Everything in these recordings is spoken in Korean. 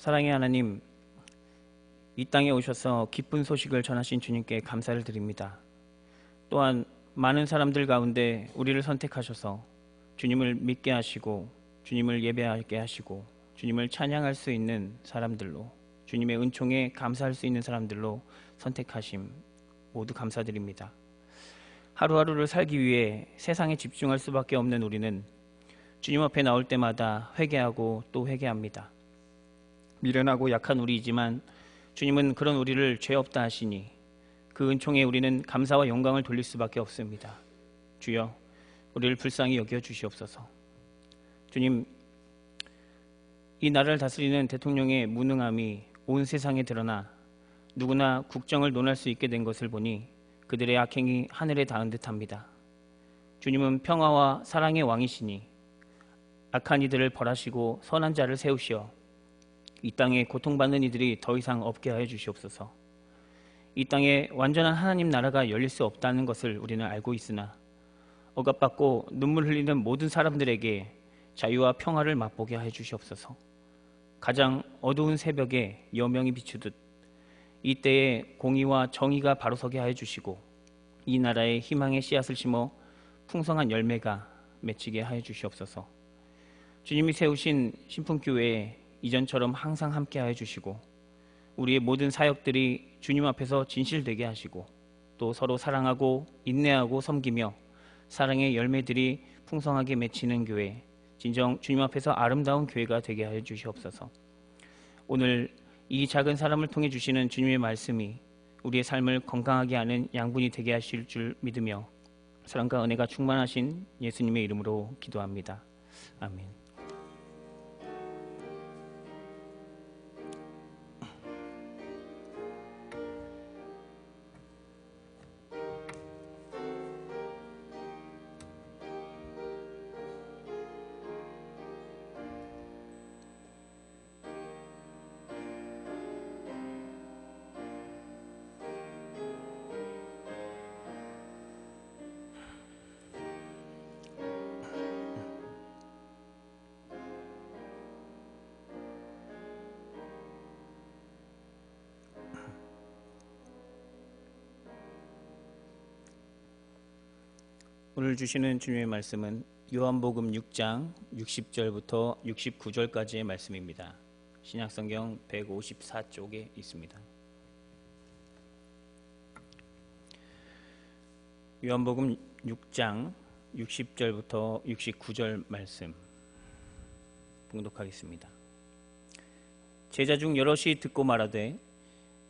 사랑의 하나님, 이 땅에 오셔서 기쁜 소식을 전하신 주님께 감사를 드립니다. 또한 많은 사람들 가운데 우리를 선택하셔서 주님을 믿게 하시고 주님을 예배하게 하시고 주님을 찬양할 수 있는 사람들로, 주님의 은총에 감사할 수 있는 사람들로 선택하심 모두 감사드립니다. 하루하루를 살기 위해 세상에 집중할 수밖에 없는 우리는 주님 앞에 나올 때마다 회개하고 또 회개합니다. 미련하고 약한 우리이지만 주님은 그런 우리를 죄 없다 하시니 그 은총에 우리는 감사와 영광을 돌릴 수밖에 없습니다. 주여, 우리를 불쌍히 여겨 주시옵소서. 주님, 이 나라를 다스리는 대통령의 무능함이 온 세상에 드러나 누구나 국정을 논할 수 있게 된 것을 보니 그들의 악행이 하늘에 닿은 듯합니다. 주님은 평화와 사랑의 왕이시니 악한 이들을 벌하시고 선한 자를 세우시어 이 땅에 고통받는 이들이 더 이상 없게 하여 주시옵소서. 이 땅에 완전한 하나님 나라가 열릴 수 없다는 것을 우리는 알고 있으나 억압받고 눈물 흘리는 모든 사람들에게 자유와 평화를 맛보게 하여 주시옵소서. 가장 어두운 새벽에 여명이 비추듯 이때에 공의와 정의가 바로서게 하여 주시고 이 나라에 희망의 씨앗을 심어 풍성한 열매가 맺히게 하여 주시옵소서. 주님이 세우신 신풍교회에 이전처럼 항상 함께하여 주시고 우리의 모든 사역들이 주님 앞에서 진실되게 하시고 또 서로 사랑하고 인내하고 섬기며 사랑의 열매들이 풍성하게 맺히는 교회, 진정 주님 앞에서 아름다운 교회가 되게 하여 주시옵소서. 오늘 이 작은 사람을 통해 주시는 주님의 말씀이 우리의 삶을 건강하게 하는 양분이 되게 하실 줄 믿으며 사랑과 은혜가 충만하신 예수님의 이름으로 기도합니다. 아멘. 오늘 주시는 주님의 말씀은 요한복음 6장 60절부터 69절까지의 말씀입니다. 신약성경 154쪽에 있습니다. 요한복음 6장 60절부터 69절 말씀 봉독하겠습니다. 제자 중 여럿이 듣고 말하되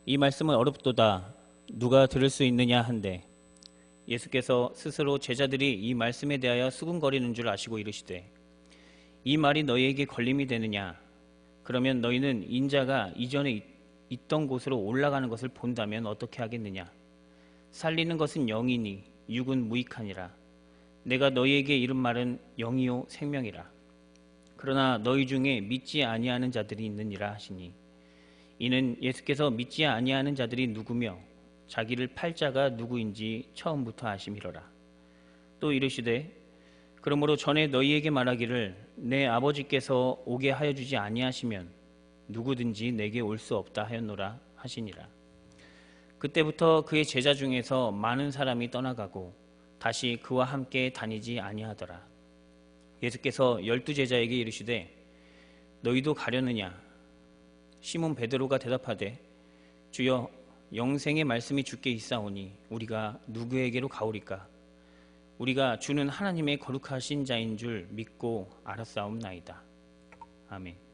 이 말씀은 어렵도다 누가 들을 수 있느냐 한데 예수께서 스스로 제자들이 이 말씀에 대하여 수군거리는 줄 아시고 이르시되 이 말이 너희에게 걸림이 되느냐 그러면 너희는 인자가 이전에 있던 곳으로 올라가는 것을 본다면 어떻게 하겠느냐 살리는 것은 영이니 육은 무익하니라 내가 너희에게 이른 말은 영이요 생명이라 그러나 너희 중에 믿지 아니하는 자들이 있느니라 하시니 이는 예수께서 믿지 아니하는 자들이 누구며 자기를 팔 자가 누구인지 처음부터 아심이로라. 또 이르시되 그러므로 전에 너희에게 말하기를 내 아버지께서 오게 하여 주지 아니하시면 누구든지 내게 올 수 없다 하였노라 하시니라. 그때부터 그의 제자 중에서 많은 사람이 떠나가고 다시 그와 함께 다니지 아니하더라. 예수께서 12 제자에게 이르시되 너희도 가려느냐? 시몬 베드로가 대답하되 주여 영생의 말씀이 주께 있사오니 우리가 누구에게로 가오리까? 우리가 주는 하나님의 거룩하신 자인 줄 믿고 알았사옵나이다. 아멘.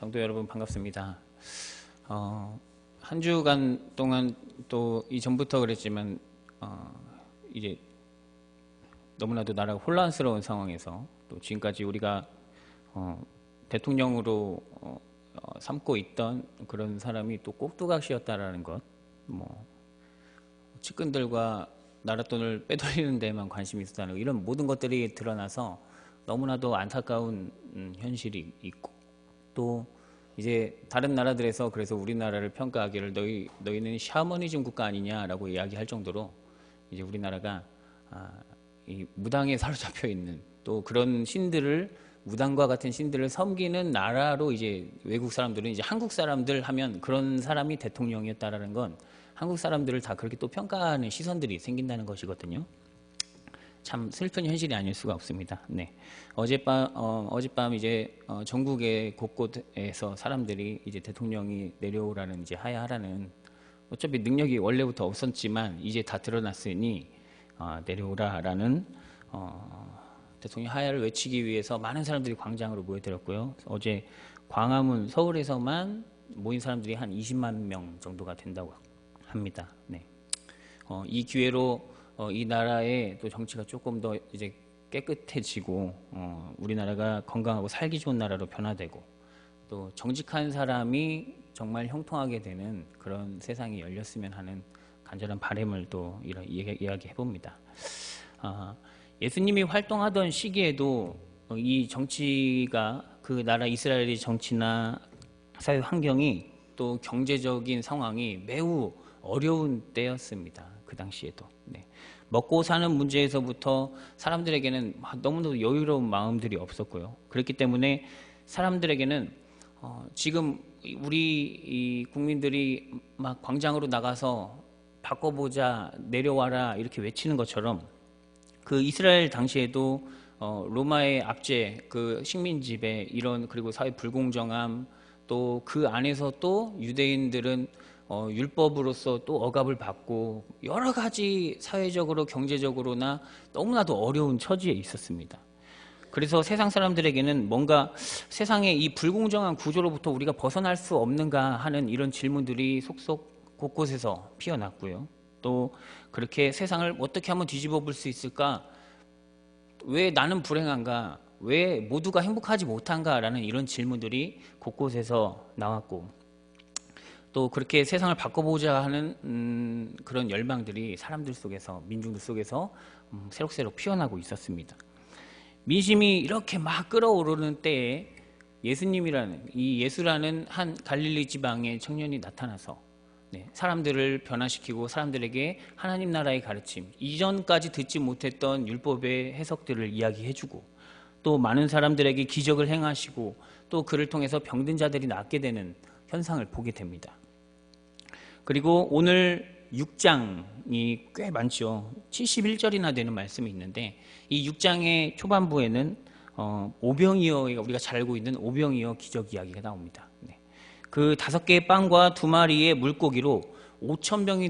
성도 여러분 반갑습니다. 한 주간 동안 또 이전부터 그랬지만 이제 너무나도 나라가 혼란스러운 상황에서 또 지금까지 우리가 대통령으로 삼고 있던 그런 사람이 또 꼭두각시였다라는 것, 뭐 측근들과 나라 돈을 빼돌리는 데만 관심이 있었다는 것, 이런 모든 것들이 드러나서 너무나도 안타까운 현실이 있고, 또 이제 다른 나라들에서 그래서 우리나라를 평가하기를 너희는 샤머니즘 국가 아니냐라고 이야기할 정도로 이제 우리나라가 이 무당에 사로잡혀 있는, 또 그런 신들을, 무당과 같은 신들을 섬기는 나라로 이제 외국 사람들은 이제 한국 사람들 하면 그런 사람이 대통령이었다라는 건 한국 사람들을 다 그렇게 또 평가하는 시선들이 생긴다는 것이거든요. 참 슬픈 현실이 아닐 수가 없습니다. 네. 어젯밤 이제 전국의 곳곳에서 사람들이 이제 대통령이 내려오라는, 이제 하야하라는, 어차피 능력이 원래부터 없었지만 이제 다 드러났으니 내려오라라는 대통령 하야를 외치기 위해서 많은 사람들이 광장으로 모여들었고요. 어제 광화문, 서울에서만 모인 사람들이 한 20만 명 정도가 된다고 합니다. 네. 이 기회로 이 나라의 또 정치가 조금 더 이제 깨끗해지고 우리나라가 건강하고 살기 좋은 나라로 변화되고, 또 정직한 사람이 정말 형통하게 되는 그런 세상이 열렸으면 하는 간절한 바람을 또 이야기해 봅니다. 예수님이 활동하던 시기에도 이 정치가, 그 나라 이스라엘의 정치나 사회 환경이, 또 경제적인 상황이 매우 어려운 때였습니다. 그 당시에도. 네. 먹고 사는 문제에서부터 사람들에게는 너무나도 여유로운 마음들이 없었고요. 그렇기 때문에 사람들에게는 지금 우리 이 국민들이 막 광장으로 나가서 바꿔보자, 내려와라 이렇게 외치는 것처럼, 그 이스라엘 당시에도 로마의 압제, 그 식민 지배, 이런, 그리고 사회 불공정함, 또 그 안에서 또 유대인들은 율법으로서 또 억압을 받고 여러 가지 사회적으로 경제적으로나 너무나도 어려운 처지에 있었습니다. 그래서 세상 사람들에게는 뭔가 세상의 이 불공정한 구조로부터 우리가 벗어날 수 없는가 하는 이런 질문들이 속속 곳곳에서 피어났고요. 또 그렇게 세상을 어떻게 하면 뒤집어 볼 수 있을까? 왜 나는 불행한가? 왜 모두가 행복하지 못한가라는 이런 질문들이 곳곳에서 나왔고, 또 그렇게 세상을 바꿔보자 하는 그런 열망들이 사람들 속에서, 민중들 속에서 새록새록 피어나고 있었습니다. 민심이 이렇게 막 끓어오르는 때에 예수님이라는, 이 예수라는 한 갈릴리 지방의 청년이 나타나서 사람들을 변화시키고 사람들에게 하나님 나라의 가르침, 이전까지 듣지 못했던 율법의 해석들을 이야기해주고, 또 많은 사람들에게 기적을 행하시고, 또 그를 통해서 병든 자들이 낫게 되는 현상을 보게 됩니다. 그리고 오늘 6장이 꽤 많죠. 71절이나 되는 말씀이 있는데, 이 6장의 초반부에는 오병이어, 우리가 잘 알고 있는 오병이어 기적 이야기가 나옵니다. 그 5개의 빵과 2마리의 물고기로 5,000명이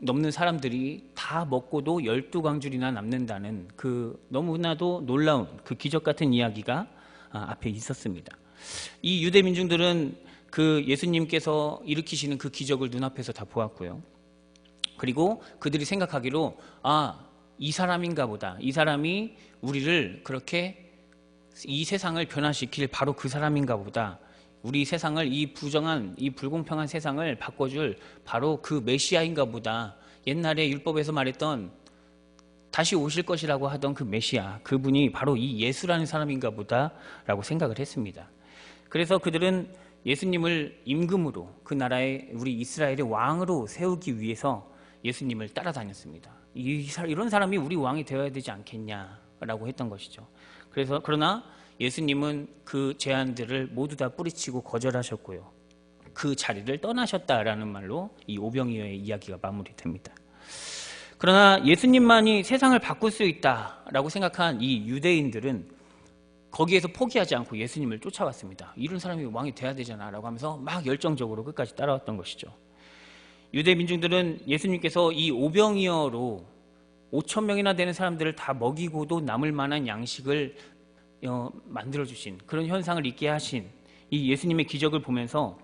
넘는 사람들이 다 먹고도 12광줄이나 남는다는 그 너무나도 놀라운 그 기적 같은 이야기가 앞에 있었습니다. 이 유대 민중들은 그 예수님께서 일으키시는 그 기적을 눈앞에서 다 보았고요. 그리고 그들이 생각하기로, 이 사람인가 보다, 이 사람이 우리를 그렇게, 이 세상을 변화시킬 바로 그 사람인가 보다, 우리 세상을, 이 부정한, 이 불공평한 세상을 바꿔줄 바로 그 메시아인가 보다, 옛날에 율법에서 말했던 다시 오실 것이라고 하던 그 메시아, 그분이 바로 이 예수라는 사람인가 보다 라고 생각을 했습니다. 그래서 그들은 예수님을 임금으로, 그 나라의, 우리 이스라엘의 왕으로 세우기 위해서 예수님을 따라다녔습니다. 이런 사람이 우리 왕이 되어야 되지 않겠냐라고 했던 것이죠. 그러나 예수님은 그 제안들을 모두 다 뿌리치고 거절하셨고요. 그 자리를 떠나셨다라는 말로 이 오병이어의 이야기가 마무리됩니다. 그러나 예수님만이 세상을 바꿀 수 있다라고 생각한 이 유대인들은 거기에서 포기하지 않고 예수님을 쫓아왔습니다. 이런 사람이 왕이 돼야 되잖아 라고 하면서 막 열정적으로 끝까지 따라왔던 것이죠. 유대 민중들은 예수님께서 이 오병이어로 5,000명이나 되는 사람들을 다 먹이고도 남을 만한 양식을 만들어주신, 그런 현상을 있게 하신 이 예수님의 기적을 보면서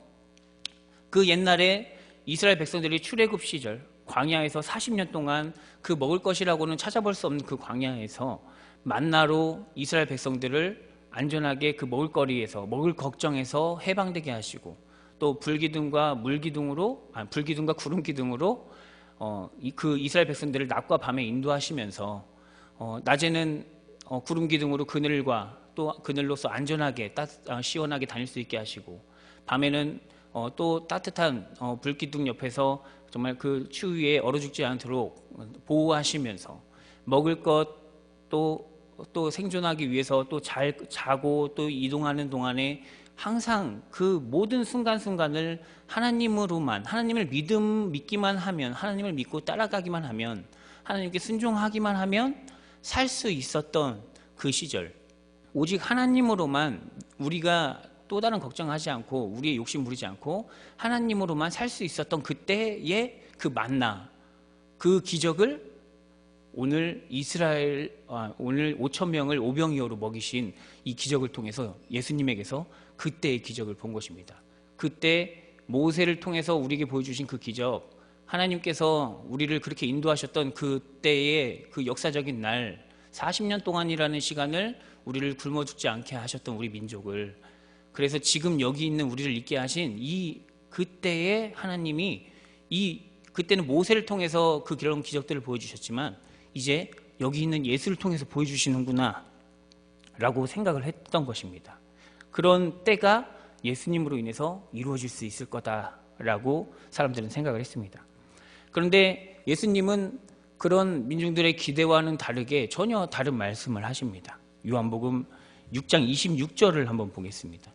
그 옛날에 이스라엘 백성들이 출애굽 시절 광야에서 40년 동안 그 먹을 것이라고는 찾아볼 수 없는 그 광야에서 만나로 이스라엘 백성들을 안전하게 그 먹을 거리에서 먹을 걱정에서 해방되게 하시고, 또 불기둥과 불기둥과 구름 기둥으로 그 이스라엘 백성들을 낮과 밤에 인도하시면서 낮에는 구름 기둥으로 그늘과 또 그늘로서 안전하게 시원하게 다닐 수 있게 하시고, 밤에는 또 따뜻한 불기둥 옆에서 정말 그 추위에 얼어 죽지 않도록 보호하시면서 먹을 것 또 생존하기 위해서 또 잘 자고 또 이동하는 동안에 항상 그 모든 순간순간을 하나님을 믿기만 하면, 하나님을 믿고 따라가기만 하면, 하나님께 순종하기만 하면 살 수 있었던 그 시절, 오직 하나님으로만 우리가 또 다른 걱정하지 않고 우리의 욕심 부리지 않고 하나님으로만 살 수 있었던 그때의 그 만나, 그 기적을 오늘 5천 명을 오병이어로 먹이신 이 기적을 통해서 예수님에게서 그때의 기적을 본 것입니다. 그때 모세를 통해서 우리에게 보여주신 그 기적, 하나님께서 우리를 그렇게 인도하셨던 그때의 그 역사적인 날, 40년 동안이라는 시간을 우리를 굶어 죽지 않게 하셨던 우리 민족을, 그래서 지금 여기 있는 우리를 있게 하신 이 그때의 하나님이, 그때는 모세를 통해서 그런 기적들을 보여주셨지만 이제 여기 있는 예수를 통해서 보여주시는구나 라고 생각을 했던 것입니다. 그런 때가 예수님으로 인해서 이루어질 수 있을 거다라고 사람들은 생각을 했습니다. 그런데 예수님은 그런 민중들의 기대와는 다르게 전혀 다른 말씀을 하십니다. 요한복음 6장 26절을 한번 보겠습니다.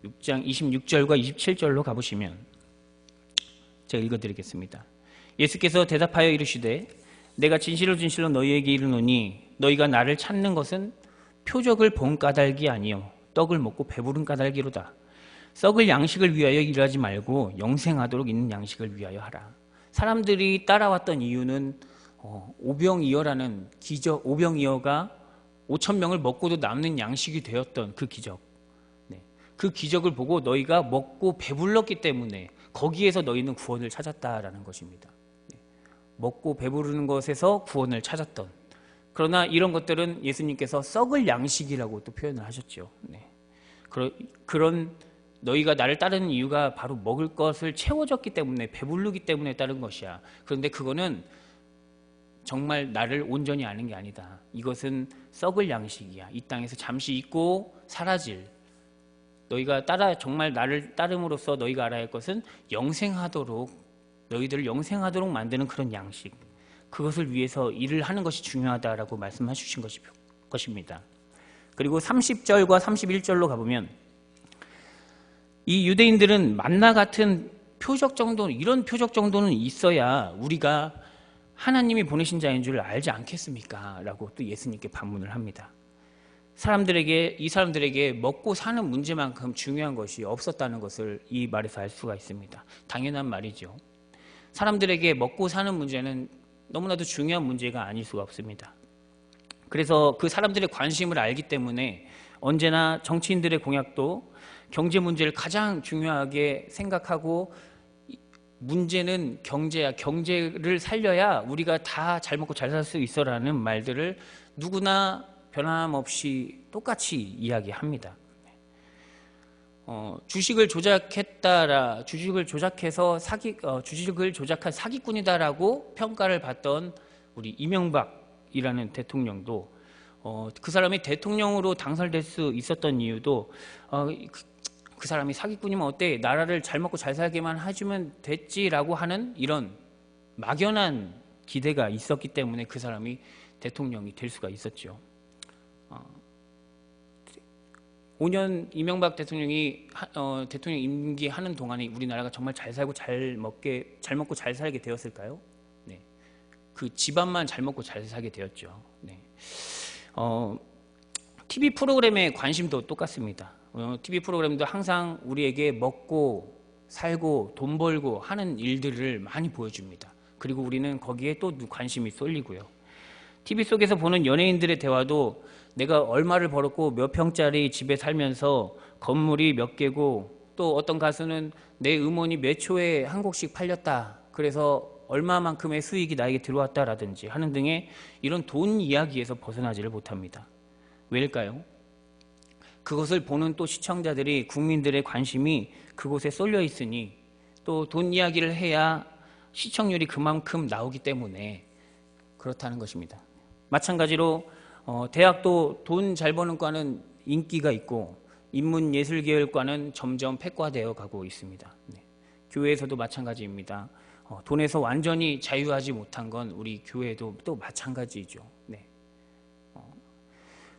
6장 26절과 27절로 가보시면 제가 읽어드리겠습니다. 예수께서 대답하여 이르시되 내가 진실로 진실로 너희에게 이르노니 너희가 나를 찾는 것은 표적을 본 까닭이 아니요 떡을 먹고 배부른 까닭이로다. 썩을 양식을 위하여 일하지 말고 영생하도록 있는 양식을 위하여 하라. 사람들이 따라왔던 이유는 오병이어라는 기적, 오병이어가 5천 명을 먹고도 남는 양식이 되었던 그 기적, 그 기적을 보고 너희가 먹고 배불렀기 때문에 거기에서 너희는 구원을 찾았다라는 것입니다. 먹고 배부르는 것에서 구원을 찾았던, 그러나 이런 것들은 예수님께서 썩을 양식이라고 또 표현을 하셨죠. 그런 너희가 나를 따르는 이유가 바로 먹을 것을 채워졌기 때문에, 배부르기 때문에 따른 것이야. 그런데 그거는 정말 나를 온전히 아는 게 아니다. 이것은 썩을 양식이야. 이 땅에서 잠시 있고 사라질, 너희가 정말 나를 따름으로써 너희가 알아야 할 것은 너희들을 영생하도록 만드는 그런 양식, 그것을 위해서 일을 하는 것이 중요하다라고 말씀해 주신 것입니다. 그리고 30절과 31절로 가보면 이 유대인들은 만나 같은 표적 정도, 이런 표적 정도는 있어야 우리가 하나님이 보내신 자인 줄 알지 않겠습니까? 라고 또 예수님께 반문을 합니다. 이 사람들에게 먹고 사는 문제만큼 중요한 것이 없었다는 것을 이 말에서 알 수가 있습니다. 당연한 말이죠. 사람들에게 먹고 사는 문제는 너무나도 중요한 문제가 아닐 수가 없습니다. 그래서 그 사람들의 관심을 알기 때문에 언제나 정치인들의 공약도 경제 문제를 가장 중요하게 생각하고, 문제는 경제야, 경제를 살려야 우리가 다 잘 먹고 잘 살 수 있어라는 말들을 누구나 변함없이 똑같이 이야기합니다. 주식을 조작해서 주식을 조작한 사기꾼이다라고 평가를 받던 우리 이명박이라는 대통령도 그 사람이 대통령으로 당선될 수 있었던 이유도 그 사람이 사기꾼이면 어때? 나라를 잘 먹고 잘 살게만 해주면 됐지라고 하는 이런 막연한 기대가 있었기 때문에 그 사람이 대통령이 될 수가 있었죠. 5년 이명박 대통령이 대통령 임기하는 동안에 우리나라가 정말 잘 살고 잘 먹고 잘 살게 되었을까요? 네. 그 집안만 잘 먹고 잘 살게 되었죠. 네. TV 프로그램의 관심도 똑같습니다. TV 프로그램도 항상 우리에게 먹고 살고 돈 벌고 하는 일들을 많이 보여줍니다. 그리고 우리는 거기에 또 관심이 쏠리고요. TV 속에서 보는 연예인들의 대화도 내가 얼마를 벌었고 몇 평짜리 집에 살면서 건물이 몇 개고, 또 어떤 가수는 내 음원이 몇 초에 한 곡씩 팔렸다, 그래서 얼마만큼의 수익이 나에게 들어왔다라든지 하는 등의 이런 돈 이야기에서 벗어나지를 못합니다. 왜일까요? 그것을 보는 또 시청자들이, 국민들의 관심이 그곳에 쏠려 있으니, 또 돈 이야기를 해야 시청률이 그만큼 나오기 때문에 그렇다는 것입니다. 마찬가지로 대학도 돈 잘 버는 과는 인기가 있고 인문예술계열과는 점점 폐과되어 가고 있습니다. 네. 교회에서도 마찬가지입니다. 돈에서 완전히 자유하지 못한 건 우리 교회도 또 마찬가지죠. 네.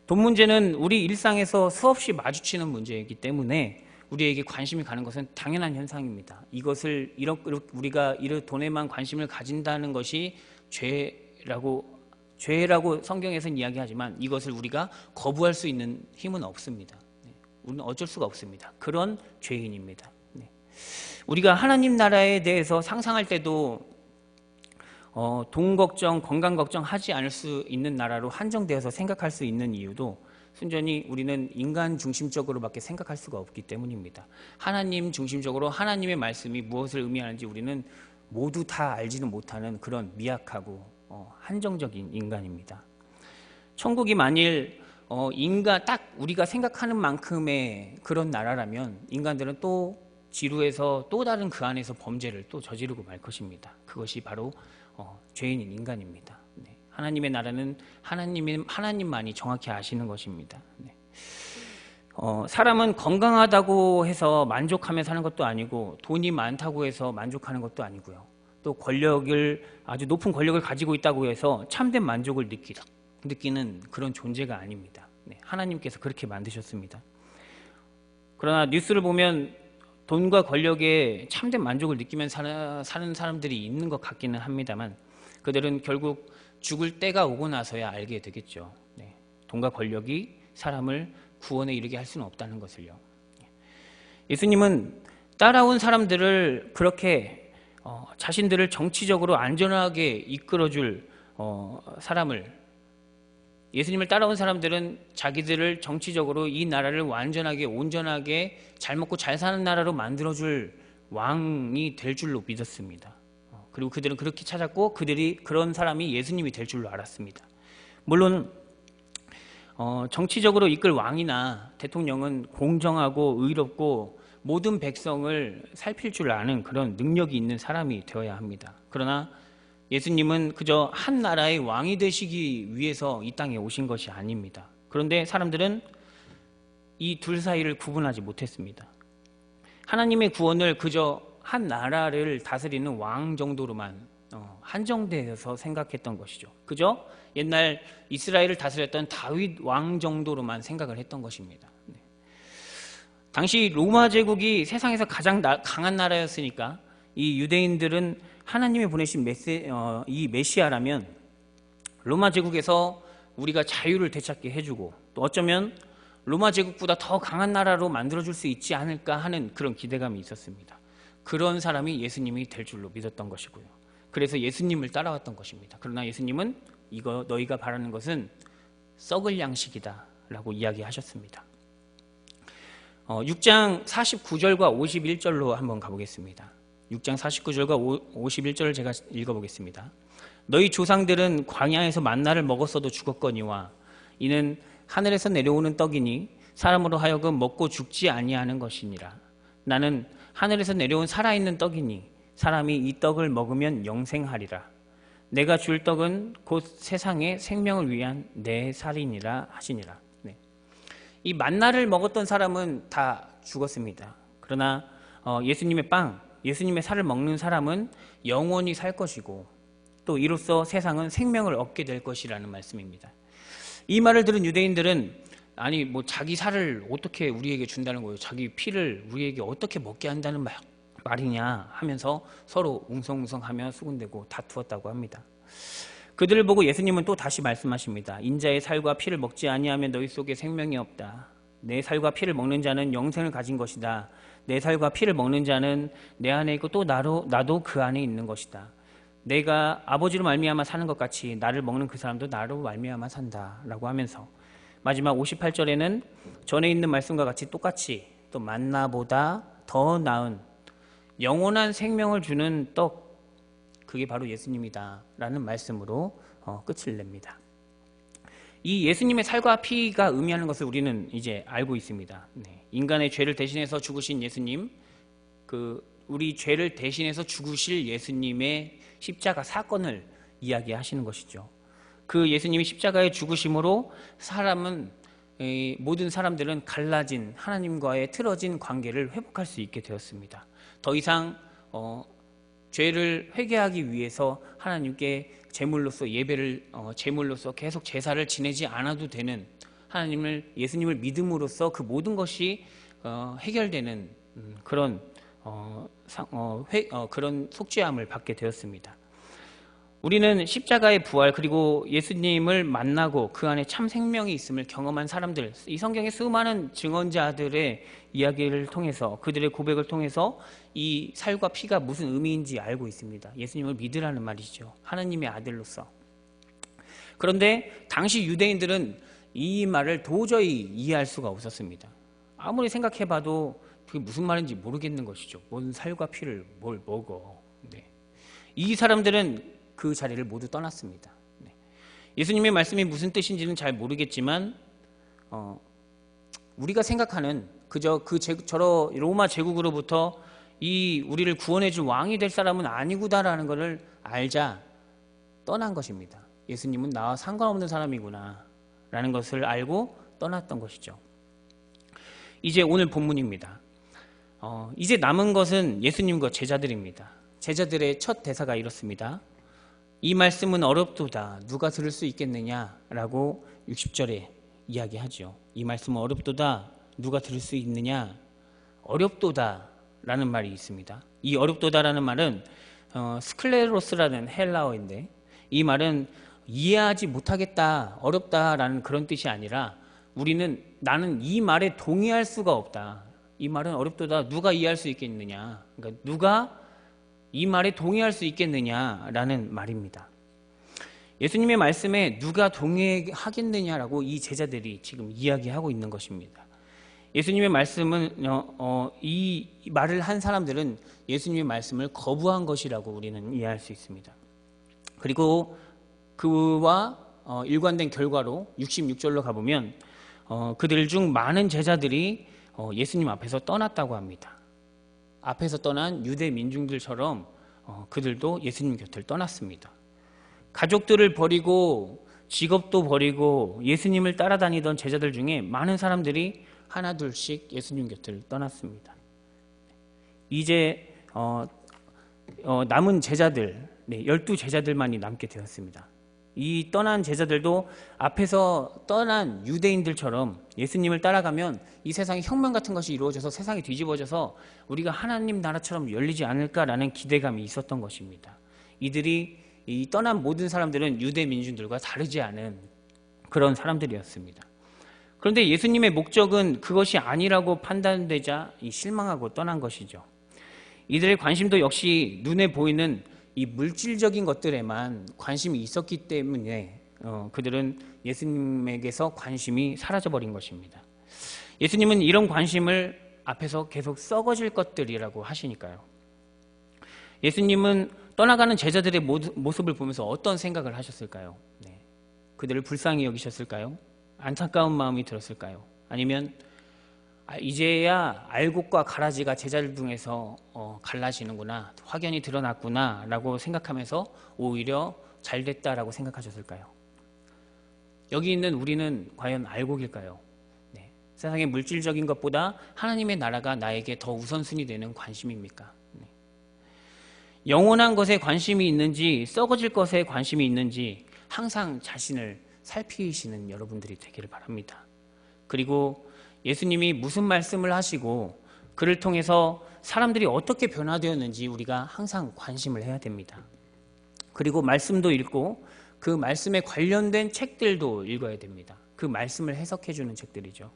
돈 문제는 우리 일상에서 수없이 마주치는 문제이기 때문에 우리에게 관심이 가는 것은 당연한 현상입니다. 이것을 우리가 돈에만 관심을 가진다는 것이 죄라고 성경에서는 이야기하지만, 이것을 우리가 거부할 수 있는 힘은 없습니다. 우리는 어쩔 수가 없습니다. 그런 죄인입니다. 우리가 하나님 나라에 대해서 상상할 때도 돈 걱정, 건강 걱정 하지 않을 수 있는 나라로 한정되어서 생각할 수 있는 이유도 순전히 우리는 인간 중심적으로밖에 생각할 수가 없기 때문입니다. 하나님 중심적으로 하나님의 말씀이 무엇을 의미하는지 우리는 모두 다 알지는 못하는 그런 미약하고 한정적인 인간입니다. 천국이 만일 딱 우리가 생각하는 만큼의 그런 나라라면 인간들은 또 지루해서 또 다른 그 안에서 범죄를 또 저지르고 말 것입니다. 그것이 바로 죄인인 인간입니다. 네. 하나님의 나라는 하나님만이 정확히 아시는 것입니다. 네. 사람은 건강하다고 해서 만족하며 사는 것도 아니고, 돈이 많다고 해서 만족하는 것도 아니고요. 또 아주 높은 권력을 가지고 있다고 해서 참된 만족을 느끼는 그런 존재가 아닙니다. 네. 하나님께서 그렇게 만드셨습니다. 그러나 뉴스를 보면 돈과 권력에 참된 만족을 느끼면서 사는 사람들이 있는 것 같기는 합니다만, 그들은 결국 죽을 때가 오고 나서야 알게 되겠죠. 네. 돈과 권력이 사람을 구원에 이르게 할 수는 없다는 것을요. 예수님은 따라온 사람들을 그렇게 자신들을 정치적으로 안전하게 이끌어줄 예수님을 따라온 사람들은 자기들을 정치적으로 이 나라를 완전하게 온전하게 잘 먹고 잘 사는 나라로 만들어줄 왕이 될 줄로 믿었습니다. 그리고 그들은 그렇게 찾았고, 그런 사람이 예수님이 될 줄로 알았습니다. 물론 정치적으로 이끌 왕이나 대통령은 공정하고 의롭고 모든 백성을 살필 줄 아는 그런 능력이 있는 사람이 되어야 합니다. 그러나 예수님은 그저 한 나라의 왕이 되시기 위해서 이 땅에 오신 것이 아닙니다. 그런데 사람들은 이 둘 사이를 구분하지 못했습니다. 하나님의 구원을 그저 한 나라를 다스리는 왕 정도로만 한정되어서 생각했던 것이죠. 그저 옛날 이스라엘을 다스렸던 다윗 왕 정도로만 생각을 했던 것입니다. 네. 당시 로마 제국이 세상에서 가장 강한 나라였으니까 이 유대인들은 하나님이 보내신 이 메시아라면 로마 제국에서 우리가 자유를 되찾게 해주고, 또 어쩌면 로마 제국보다 더 강한 나라로 만들어줄 수 있지 않을까 하는 그런 기대감이 있었습니다. 그런 사람이 예수님이 될 줄로 믿었던 것이고요. 그래서 예수님을 따라왔던 것입니다. 그러나 예수님은 너희가 바라는 것은 썩을 양식이다 라고 이야기하셨습니다. 6장 49절과 51절로 한번 가보겠습니다. 6장 49절과 51절을 제가 읽어보겠습니다. 너희 조상들은 광야에서 만나를 먹었어도 죽었거니와 이는 하늘에서 내려오는 떡이니 사람으로 하여금 먹고 죽지 아니하는 것이니라. 나는 하늘에서 내려온 살아있는 떡이니 사람이 이 떡을 먹으면 영생하리라. 내가 줄 떡은 곧 세상의 생명을 위한 내 살이니라 하시니라. 네. 이 만나를 먹었던 사람은 다 죽었습니다. 그러나 예수님의 살을 먹는 사람은 영원히 살 것이고, 또 이로써 세상은 생명을 얻게 될 것이라는 말씀입니다. 이 말을 들은 유대인들은 아니 자기 살을 어떻게 우리에게 준다는 거예요? 자기 피를 우리에게 어떻게 먹게 한다는 말이냐 하면서 서로 웅성웅성하며 수군대고 다투었다고 합니다. 그들을 보고 예수님은 또 다시 말씀하십니다. 인자의 살과 피를 먹지 아니하면 너희 속에 생명이 없다. 내 살과 피를 먹는 자는 영생을 가진 것이다. 내 살과 피를 먹는 자는 내 안에 있고 또 나도 그 안에 있는 것이다. 내가 아버지로 말미암아 사는 것 같이 나를 먹는 그 사람도 나로 말미암아 산다 라고 하면서 마지막 58절에는 전에 있는 말씀과 같이 똑같이 또 만나보다 더 나은 영원한 생명을 주는 떡, 그게 바로 예수님이다 라는 말씀으로 끝을 냅니다. 이 예수님의 살과 피가 의미하는 것을 우리는 이제 알고 있습니다. 인간의 죄를 대신해서 죽으신 예수님, 우리 죄를 대신해서 죽으실 예수님의 십자가 사건을 이야기하시는 것이죠. 그 예수님이 십자가의 죽으심으로 모든 사람들은 갈라진 하나님과의 틀어진 관계를 회복할 수 있게 되었습니다. 더 이상 죄를 회개하기 위해서 하나님께 제물로서 계속 제사를 지내지 않아도 되는, 예수님을 믿음으로써 그 모든 것이 해결되는 그런 속죄함을 받게 되었습니다. 우리는 십자가의 부활 그리고 예수님을 만나고 그 안에 참 생명이 있음을 경험한 사람들, 이 성경의 수많은 증언자들의 이야기를 통해서, 그들의 고백을 통해서 이 살과 피가 무슨 의미인지 알고 있습니다. 예수님을 믿으라는 말이죠. 하나님의 아들로서. 그런데 당시 유대인들은 이 말을 도저히 이해할 수가 없었습니다. 아무리 생각해봐도 그게 무슨 말인지 모르겠는 것이죠. 뭔 살과 피를 뭘 먹어. 이 사람들은 그 자리를 모두 떠났습니다. 예수님의 말씀이 무슨 뜻인지는 잘 모르겠지만 우리가 생각하는 그저 저러 로마 제국으로부터 우리를 구원해 줄 왕이 될 사람은 아니구나라는 것을 알자 떠난 것입니다. 예수님은 나와 상관없는 사람이구나 라는 것을 알고 떠났던 것이죠. 이제 오늘 본문입니다. 이제 남은 것은 예수님과 제자들입니다. 제자들의 첫 대사가 이렇습니다. 이 말씀은 어렵도다. 누가 들을 수 있겠느냐라고 60절에 이야기하죠. 이 말씀은 어렵도다. 누가 들을 수 있느냐? 어렵도다라는 말이 있습니다. 이 어렵도다라는 말은 스클레로스라는 헬라어인데, 이 말은 이해하지 못하겠다, 어렵다라는 그런 뜻이 아니라 나는 이 말에 동의할 수가 없다. 이 말은 어렵도다. 누가 이해할 수 있겠느냐? 그러니까 누가 이 말에 동의할 수 있겠느냐라는 말입니다. 예수님의 말씀에 누가 동의하겠느냐라고 이 제자들이 지금 이야기하고 있는 것입니다. 예수님의 말씀은 이 말을 한 사람들은 예수님의 말씀을 거부한 것이라고 우리는 이해할 수 있습니다. 그리고 그와 일관된 결과로 66절로 가보면 그들 중 많은 제자들이 예수님 앞에서 떠났다고 합니다. 앞에서 떠난 유대 민중들처럼 그들도 예수님 곁을 떠났습니다. 가족들을 버리고 직업도 버리고 예수님을 따라다니던 제자들 중에 많은 사람들이 하나둘씩 예수님 곁을 떠났습니다. 이제 남은 제자들, 12제자들만이 남게 되었습니다. 이 떠난 제자들도 앞에서 떠난 유대인들처럼 예수님을 따라가면 이 세상에 혁명 같은 것이 이루어져서 세상이 뒤집어져서 우리가 하나님 나라처럼 열리지 않을까라는 기대감이 있었던 것입니다. 이 떠난 모든 사람들은 유대 민중들과 다르지 않은 그런 사람들이었습니다. 그런데 예수님의 목적은 그것이 아니라고 판단되자 실망하고 떠난 것이죠. 이들의 관심도 역시 눈에 보이는 이 물질적인 것들에만 관심이 있었기 때문에 그들은 예수님에게서 관심이 사라져버린 것입니다. 예수님은 이런 관심을 앞에서 계속 썩어질 것들이라고 하시니까요. 예수님은 떠나가는 제자들의 모습을 보면서 어떤 생각을 하셨을까요? 그들을 불쌍히 여기셨을까요? 안타까운 마음이 들었을까요? 아니면 이제야 알곡과 가라지가 제자들 중에서 갈라지는구나, 확연히 드러났구나 라고 생각하면서 오히려 잘됐다라고 생각하셨을까요? 여기 있는 우리는 과연 알곡일까요? 세상의 물질적인 것보다 하나님의 나라가 나에게 더 우선순위 되는 관심입니까? 영원한 것에 관심이 있는지 썩어질 것에 관심이 있는지 항상 자신을 살피시는 여러분들이 되기를 바랍니다. 그리고 예수님이 무슨 말씀을 하시고 그를 통해서 사람들이 어떻게 변화되었는지 우리가 항상 관심을 해야 됩니다. 그리고 말씀도 읽고 그 말씀에 관련된 책들도 읽어야 됩니다. 그 말씀을 해석해 주는 책들이죠.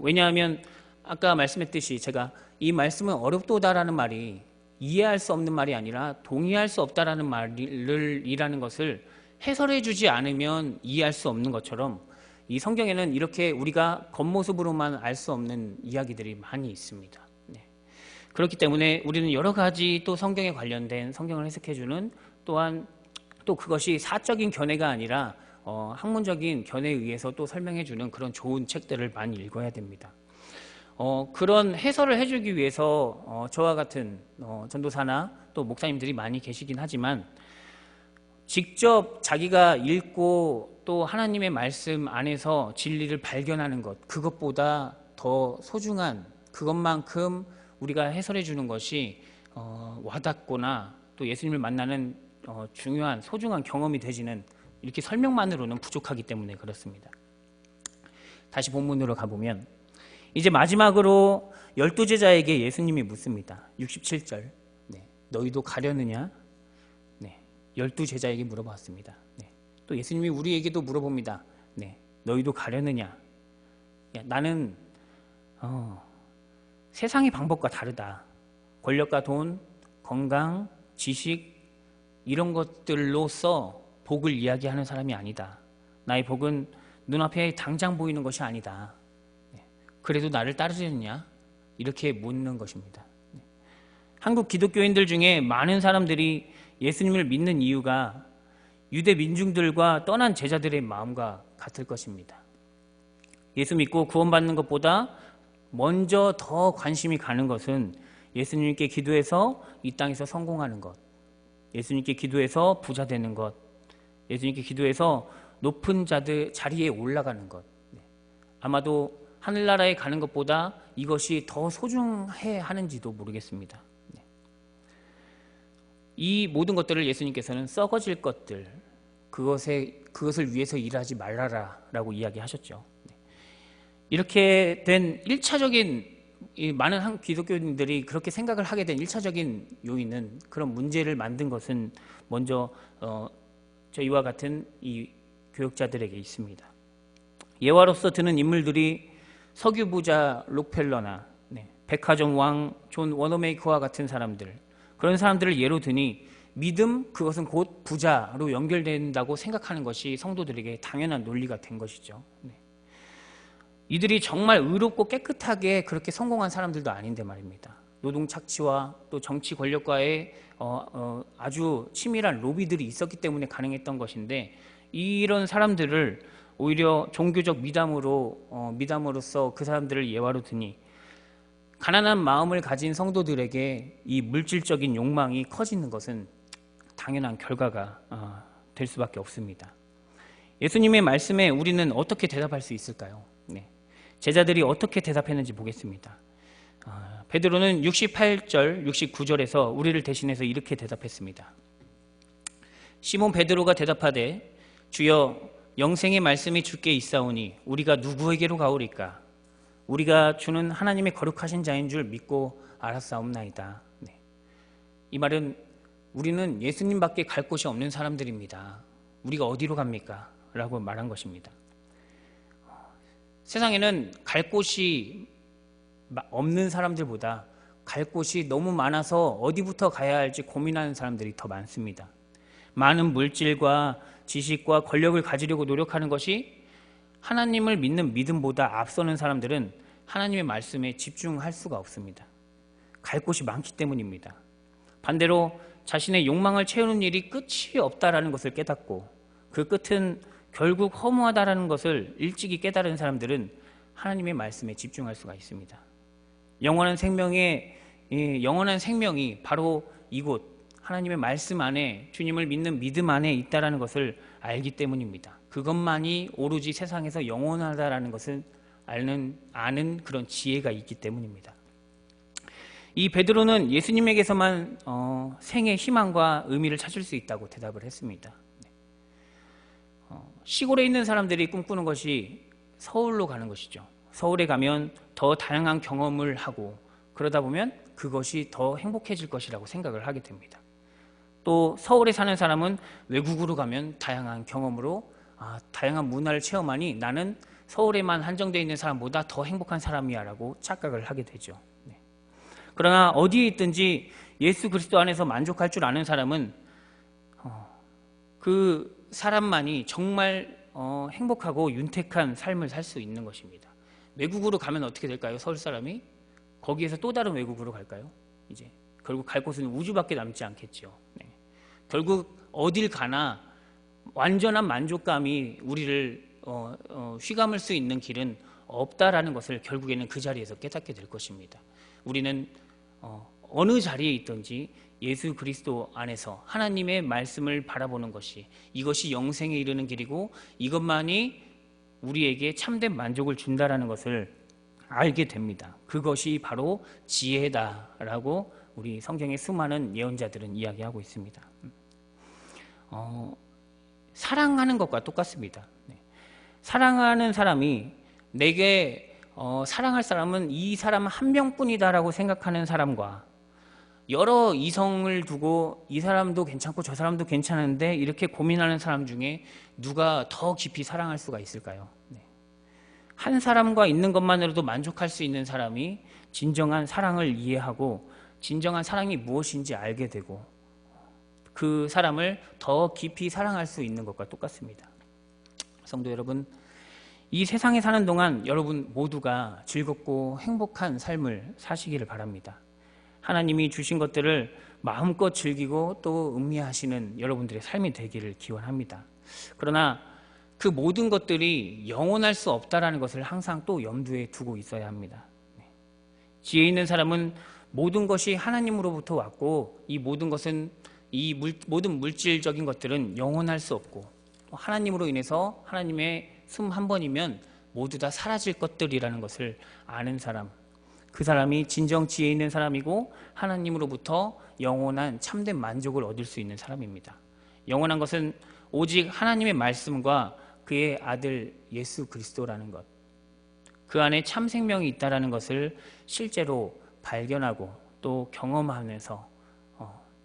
왜냐하면 아까 말씀했듯이 제가 이 말씀은 어렵도다라는 말이 이해할 수 없는 말이 아니라 동의할 수 없다라는 말이라는 것을 해설해 주지 않으면 이해할 수 없는 것처럼 이 성경에는 이렇게 우리가 겉모습으로만 알 수 없는 이야기들이 많이 있습니다. 네. 그렇기 때문에 우리는 여러 가지 또 성경에 관련된 성경을 해석해주는 또한 또 그것이 사적인 견해가 아니라 학문적인 견해에 의해서 또 설명해주는 그런 좋은 책들을 많이 읽어야 됩니다. 그런 해설을 해주기 위해서 저와 같은 전도사나 또 목사님들이 많이 계시긴 하지만 직접 자기가 읽고 또 하나님의 말씀 안에서 진리를 발견하는 것, 그것보다 더 소중한 그것만큼 우리가 해설해 주는 것이 와닿거나 또 예수님을 만나는 중요한 소중한 경험이 되지는 이렇게 설명만으로는 부족하기 때문에 그렇습니다. 다시 본문으로 가보면 이제 마지막으로 12제자에게 예수님이 묻습니다. 67절 네, 너희도 가려느냐? 네, 12제자에게 물어봤습니다. 네, 또 예수님이 우리에게도 물어봅니다. 네, 너희도 가려느냐? 야, 나는 세상의 방법과 다르다. 권력과 돈, 건강, 지식 이런 것들로서 복을 이야기하는 사람이 아니다. 나의 복은 눈앞에 당장 보이는 것이 아니다. 그래도 나를 따르느냐? 이렇게 묻는 것입니다. 한국 기독교인들 중에 많은 사람들이 예수님을 믿는 이유가 유대 민중들과 떠난 제자들의 마음과 같을 것입니다. 예수 믿고 구원받는 것보다 먼저 더 관심이 가는 것은 예수님께 기도해서 이 땅에서 성공하는 것, 예수님께 기도해서 부자 되는 것, 예수님께 기도해서 높은 자리에 올라가는 것. 아마도 하늘나라에 가는 것보다 이것이 더 소중해 하는지도 모르겠습니다. 이 모든 것들을 예수님께서는 썩어질 것들, 그것을 위해서 일하지 말라라 라고 이야기하셨죠. 이렇게 된 1차적인 많은 기독교인들이 그렇게 생각을 하게 된 1차적인 요인은 그런 문제를 만든 것은 먼저 저희와 같은 이 교역자들에게 있습니다. 예화로서 드는 인물들이 석유부자 록펠러나 백화점 왕 존 워너메이커와 같은 사람들, 그런 사람들을 예로 드니 믿음, 그것은 곧 부자로 연결된다고 생각하는 것이 성도들에게 당연한 논리가 된 것이죠. 이들이 정말 의롭고 깨끗하게 그렇게 성공한 사람들도 아닌데 말입니다. 노동 착취와 또 정치 권력과의 아주 치밀한 로비들이 있었기 때문에 가능했던 것인데, 이런 사람들을 오히려 종교적 미담으로써 그 사람들을 예화로 드니 가난한 마음을 가진 성도들에게 이 물질적인 욕망이 커지는 것은 당연한 결과가 될 수밖에 없습니다. 예수님의 말씀에 우리는 어떻게 대답할 수 있을까요? 제자들이 어떻게 대답했는지 보겠습니다. 베드로는 68절, 69절에서 우리를 대신해서 이렇게 대답했습니다. 시몬 베드로가 대답하되 주여 영생의 말씀이 주께 있사오니 우리가 누구에게로 가오리까? 우리가 주는 하나님의 거룩하신 자인 줄 믿고 알았사옵나이다. 이 말은 우리는 예수님밖에 갈 곳이 없는 사람들입니다. 우리가 어디로 갑니까? 라고 말한 것입니다. 세상에는 갈 곳이 없는 사람들보다 갈 곳이 너무 많아서 어디부터 가야 할지 고민하는 사람들이 더 많습니다. 많은 물질과 지식과 권력을 가지려고 노력하는 것이 하나님을 믿는 믿음보다 앞서는 사람들은 하나님의 말씀에 집중할 수가 없습니다. 갈 곳이 많기 때문입니다. 반대로 자신의 욕망을 채우는 일이 끝이 없다라는 것을 깨닫고 그 끝은 결국 허무하다라는 것을 일찍이 깨달은 사람들은 하나님의 말씀에 집중할 수가 있습니다. 영원한 생명이 바로 이곳 하나님의 말씀 안에, 주님을 믿는 믿음 안에 있다라는 것을 알기 때문입니다. 그것만이 오로지 세상에서 영원하다라는 것을 아는 그런 지혜가 있기 때문입니다. 이 베드로는 예수님에게서만 생의 희망과 의미를 찾을 수 있다고 대답을 했습니다. 시골에 있는 사람들이 꿈꾸는 것이 서울로 가는 것이죠. 서울에 가면 더 다양한 경험을 하고 그러다 보면 그것이 더 행복해질 것이라고 생각을 하게 됩니다. 또 서울에 사는 사람은 외국으로 가면 다양한 경험으로 다양한 문화를 체험하니 나는 서울에만 한정되어 있는 사람보다 더 행복한 사람이야 라고 착각을 하게 되죠. 그러나 어디에 있든지 예수 그리스도 안에서 만족할 줄 아는 사람은 그 사람만이 정말 행복하고 윤택한 삶을 살 수 있는 것입니다. 외국으로 가면 어떻게 될까요? 서울 사람이 거기에서 또 다른 외국으로 갈까요? 이제 결국 갈 곳은 우주밖에 남지 않겠죠. 네. 결국 어딜 가나 완전한 만족감이 우리를 휘감을 수 있는 길은 없다라는 것을 결국에는 그 자리에서 깨닫게 될 것입니다. 우리는 어느 자리에 있든지 예수 그리스도 안에서 하나님의 말씀을 바라보는 것이, 이것이 영생에 이르는 길이고 이것만이 우리에게 참된 만족을 준다라는 것을 알게 됩니다. 그것이 바로 지혜다라고 우리 성경의 수많은 예언자들은 이야기하고 있습니다. 사랑하는 것과 똑같습니다. 네. 사랑하는 사람이 내게 사랑할 사람은 이 사람 한 명뿐이다라고 생각하는 사람과 여러 이성을 두고 이 사람도 괜찮고 저 사람도 괜찮은데 이렇게 고민하는 사람 중에 누가 더 깊이 사랑할 수가 있을까요? 네. 한 사람과 있는 것만으로도 만족할 수 있는 사람이 진정한 사랑을 이해하고 진정한 사랑이 무엇인지 알게 되고 그 사람을 더 깊이 사랑할 수 있는 것과 똑같습니다. 성도 여러분, 이 세상에 사는 동안 여러분 모두가 즐겁고 행복한 삶을 사시기를 바랍니다. 하나님이 주신 것들을 마음껏 즐기고 또 음미하시는 여러분들의 삶이 되기를 기원합니다. 그러나 그 모든 것들이 영원할 수 없다는 것을 항상 또 염두에 두고 있어야 합니다. 지혜 있는 사람은 모든 것이 하나님으로부터 왔고 이 모든 것은 모든 물질적인 것들은 영원할 수 없고 하나님으로 인해서 하나님의 숨 한 번이면 모두 다 사라질 것들이라는 것을 아는 사람, 그 사람이 진정 지혜 있는 사람이고 하나님으로부터 영원한 참된 만족을 얻을 수 있는 사람입니다. 영원한 것은 오직 하나님의 말씀과 그의 아들 예수 그리스도라는 것, 그 안에 참 생명이 있다는 것을 실제로 발견하고 또 경험하면서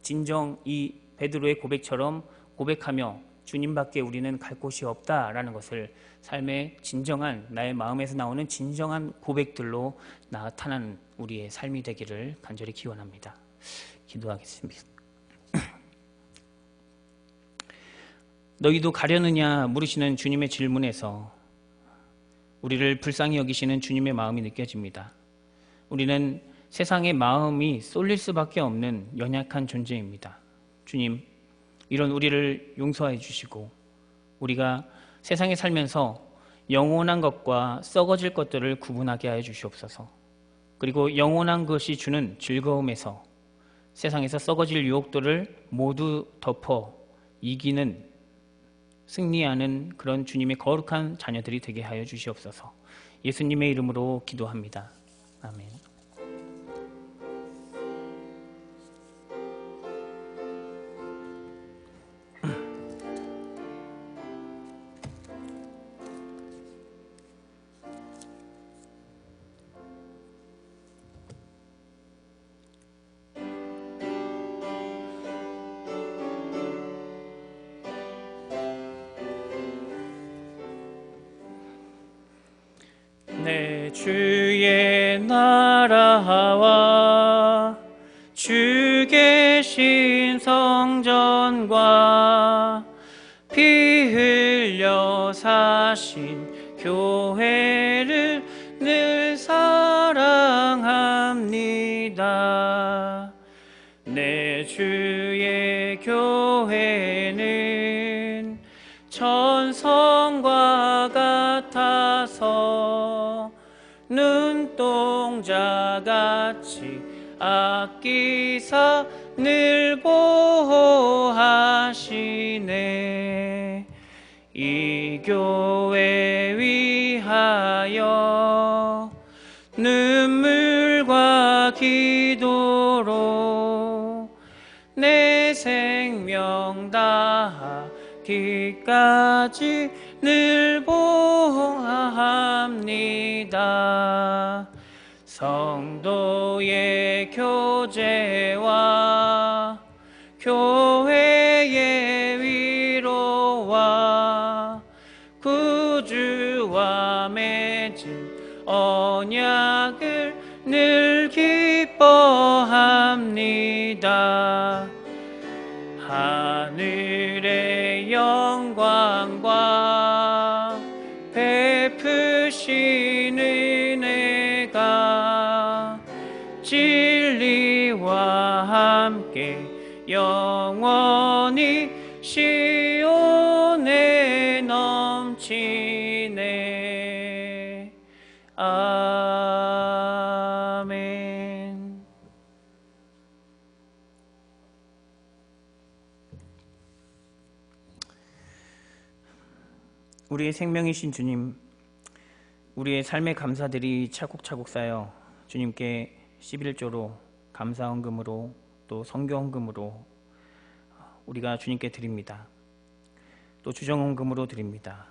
진정 이 베드로의 고백처럼 고백하며 주님밖에 우리는 갈 곳이 없다라는 것을 삶의 진정한 나의 마음에서 나오는 진정한 고백들로 나타나는 우리의 삶이 되기를 간절히 기원합니다. 기도하겠습니다. 너희도 가려느냐 물으시는 주님의 질문에서 우리를 불쌍히 여기시는 주님의 마음이 느껴집니다. 우리는 세상의 마음이 쏠릴 수밖에 없는 연약한 존재입니다. 주님, 이런 우리를 용서해 주시고 우리가 세상에 살면서 영원한 것과 썩어질 것들을 구분하게 하여 주시옵소서. 그리고 영원한 것이 주는 즐거움에서 세상에서 썩어질 유혹들을 모두 덮어 이기는, 승리하는 그런 주님의 거룩한 자녀들이 되게 하여 주시옵소서. 예수님의 이름으로 기도합니다. 아멘. 내 주의 나라와 주 계신 성전과 피 흘려 사신 교회를 늘 사랑합니다. 내 주의 교회는 천성과 같아서 눈동자같이 아끼사 늘 보호하시네. 이 교회 위하여 눈물과 기도로 내 생명 다하기까지 늘 보호합니다. 성도의 교제와 교회의 위로와 구주와 맺은 언약을 늘 기뻐합니다. 하늘의 영광과 영원히 시온에 넘치네. 아멘. 우리의 생명이신 주님, 우리의 삶의 감사들이 차곡차곡 쌓여 주님께 11조로 감사헌금으로 또 선교헌금으로 우리가 주님께 드립니다. 또 주정헌금으로 드립니다.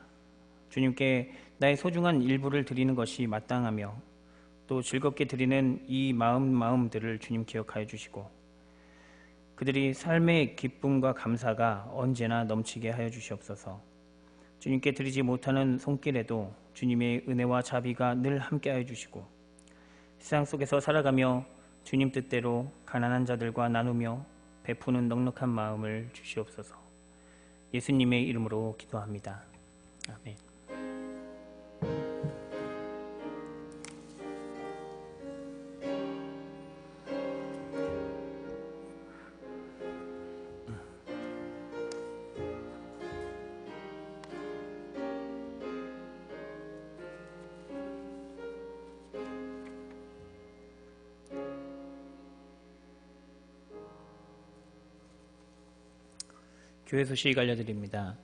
주님께 나의 소중한 일부를 드리는 것이 마땅하며 또 즐겁게 드리는 이 마음들을 주님 기억하여 주시고 그들이 삶의 기쁨과 감사가 언제나 넘치게 하여 주시옵소서. 주님께 드리지 못하는 손길에도 주님의 은혜와 자비가 늘 함께하여 주시고 세상 속에서 살아가며 주님 뜻대로 가난한 자들과 나누며 베푸는 넉넉한 마음을 주시옵소서. 예수님의 이름으로 기도합니다. 아멘. 교회 소식 알려드립니다.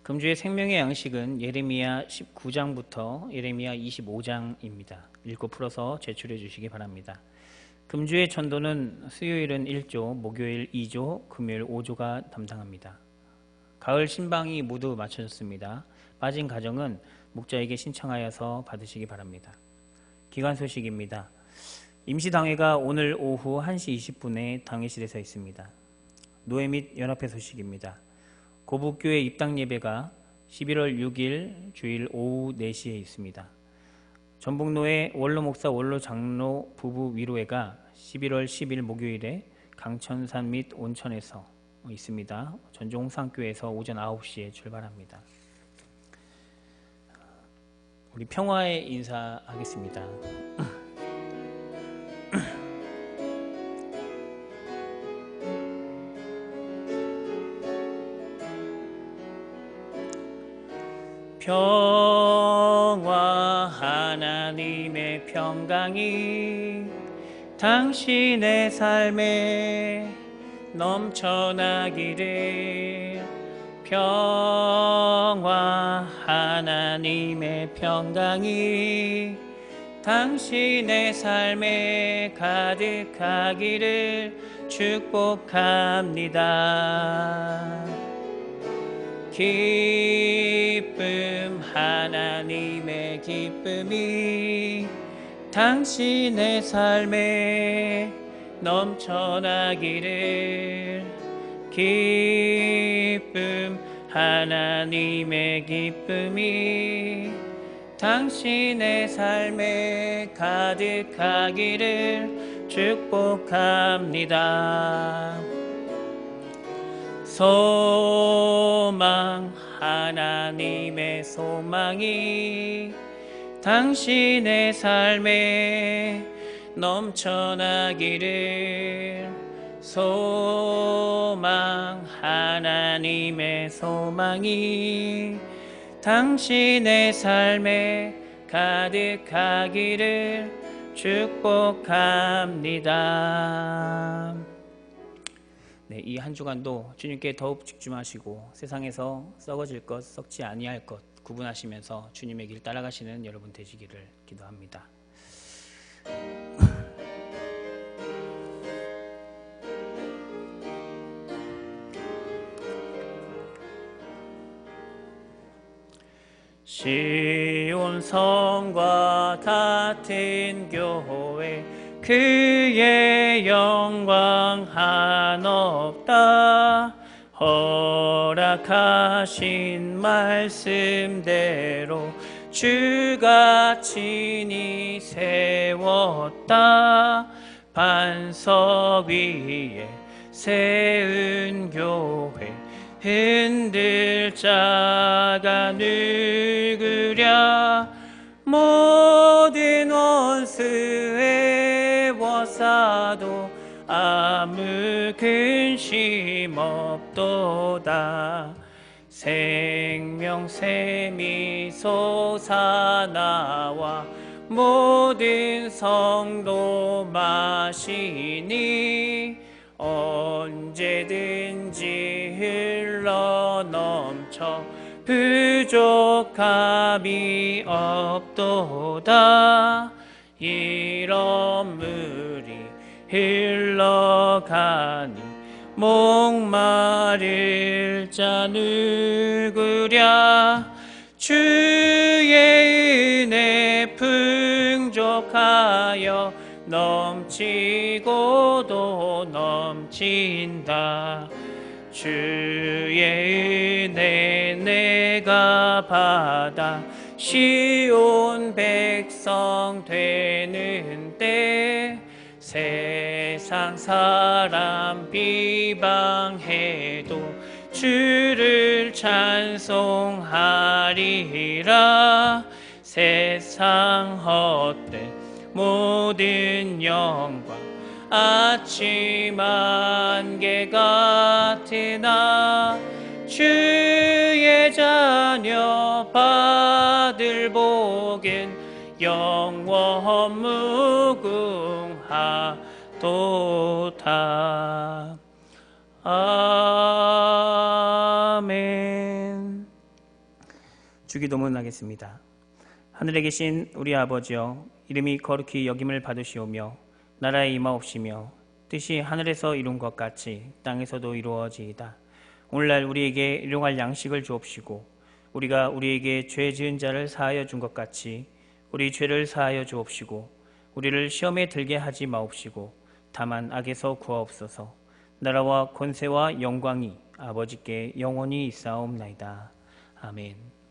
금주의 생명의 양식은 예레미야 19장부터 예레미야 25장입니다. 읽고 풀어서 제출해 주시기 바랍니다. 금주의 전도는 수요일은 1조, 목요일 2조, 금요일 5조가 담당합니다. 가을 신방이 모두 마쳐졌습니다. 빠진 가정은 목자에게 신청하여서 받으시기 바랍니다. 기관 소식입니다. 임시당회가 오늘 오후 1시 20분에 당회실에서 있습니다. 노회 및 연합회 소식입니다. 고북교회 입당 예배가 11월 6일 주일 오후 4시에 있습니다. 전북노회 원로목사 원로장로 부부 위로회가 11월 10일 목요일에 강천산 및 온천에서 있습니다. 전종홍산교회에서 오전 9시에 출발합니다. 우리 평화의 인사하겠습니다. 평화 하나님의 평강이 당신의 삶에 넘쳐나기를. 평화 하나님의 평강이 당신의 삶에 가득하기를 축복합니다. 기쁨 하나님의 기쁨이 당신의 삶에 넘쳐나기를. 기쁨 하나님의 기쁨이 당신의 삶에 가득하기를 축복합니다. 소망 하나님의 소망이 당신의 삶에 넘쳐나기를. 소망 하나님의 소망이 당신의 삶에 가득하기를 축복합니다. 네, 이 한 주간도 주님께 더욱 집중하시고 세상에서 썩어질 것, 썩지 아니할 것 구분하시면서 주님의 길 따라가시는 여러분 되시기를 기도합니다. 시온 성과 같은 교회 그의 영광 한없다. 허락하신 말씀대로 주가 친히 세웠다. 반석 위에 세운 교회 흔들 자가 누구랴. 모든 원수의 워사도 아무 근심 없도다. 생명샘이 솟아나와 모든 성도 마시니 언제든지 흘러넘쳐 부족함이 없도다. 이런 물이 흘러가니 목마를 자 누구랴. 주의 은혜 풍족하여 넘치고도 넘친다. 주의 은혜 내가 받아 시온 백성 되는 때 세상 사람 비방해도 주를 찬송하리라. 세상 헛된 모든 영광 아침 안개 같으나 주의 자녀 받을 복은 영원 무궁하도다. 아멘. 주기도문 하겠습니다. 하늘에 계신 우리 아버지여, 이름이 거룩히 여김을 받으시오며 나라에 임하옵시며 뜻이 하늘에서 이룬 것 같이 땅에서도 이루어지이다. 오늘날 우리에게 일용할 양식을 주옵시고 우리가 우리에게 죄 지은 자를 사하여 준 것 같이 우리 죄를 사하여 주옵시고 우리를 시험에 들게 하지 마옵시고 다만 악에서 구하옵소서. 나라와 권세와 영광이 아버지께 영원히 있사옵나이다. 아멘.